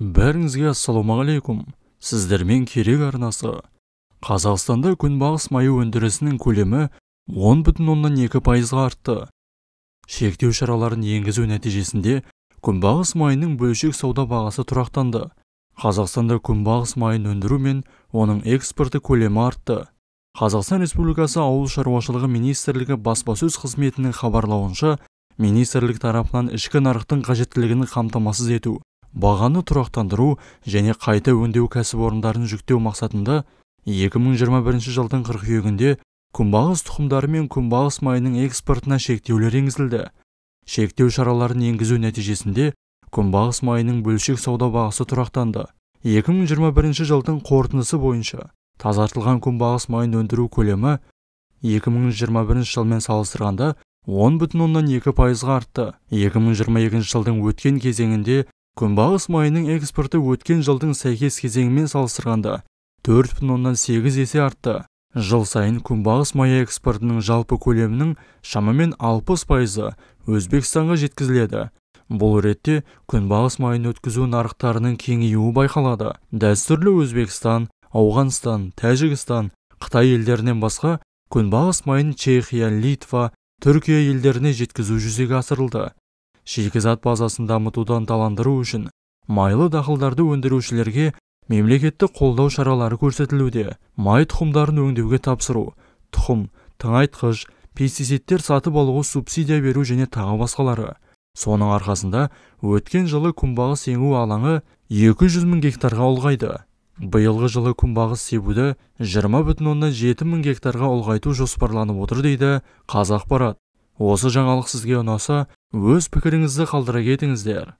Бәріңізге ассалаумағалейкум. Сіздермен керек арнасы. Қазақстанда күнбағыс майы өндірісінің көлемі 10,2%-ға артты. Шектеу шараларын енгізу нәтижесінде күнбағыс майының бөлшек сауда бағасы тұрақтанды. Қазақстанда күнбағыс майын өндіру мен оның экспорты көлемі артты. Қазақстан Республикасы Ауыл шаруашылығы министрлігі баспасөз қызметінің хабарлауынша, министрлік тарапынан ішкі нарықтың қажеттілігін қамтамасыз ету, бағаны тұрақтандыру және қайта өңдеу кәсіпорындарын жүктеу мақсатында 2021 жылдың қыркүйегінде күнбағыс тұқымдары мен күнбағыс майының экспортына шектеулер енгізілді. Шектеу шараларын енгізу нәтижесінде күнбағыс майының бөлшек сауда бағасы тұрақтанды. 2021 жылдың қорытындысы бойынша тазартылған күнбағыс майын өндіру көлемі 2021 жылмен салыстырғанда 10,2%-ға артты. 2022 жылдың өткен кезеңінде күнбағыс майының экспорты өткен жылдың сәйкес кезеңімен салыстырғанда 4,8 есе артты. Жыл сайын күнбағыс майы экспортының жалпы көлемінің шамамен 60%-ы Өзбекстанға жеткізіледі. Бұл ретте күнбағыс майын өткізу нарықтарының кеңеюі байқалады. Дәстүрлі Өзбекстан, Ауғанстан, Тәжікстан, Қытай елдерінен басқа күнбағыс майын Чехия, Литва, Түркия елдеріне жеткізу жүзеге асырылды. Шикізат базасын дамытудан ынталандыру үшін майлы дақылдарды өндірушілерге мемлекеттік қолдау шаралары көрсетілуде. Май тұқымдарын өңдеуге тапсыру, тұқым, тыңайтқыш, пестицидтер сатып алуға субсидия беру және тағы басқалары. Соның арқасында өткен жылы күнбағыс егу алаңы 200 мың гектарға ұлғайды. Биылғы жылы күнбағыс себуді 20,7 мың гектарға ұлғайту жоспарланып отыр дейді Қазақпарат. Осы жаңалық сізге ұнаса, өз пікіріңізді қалдыра кетіңіздер.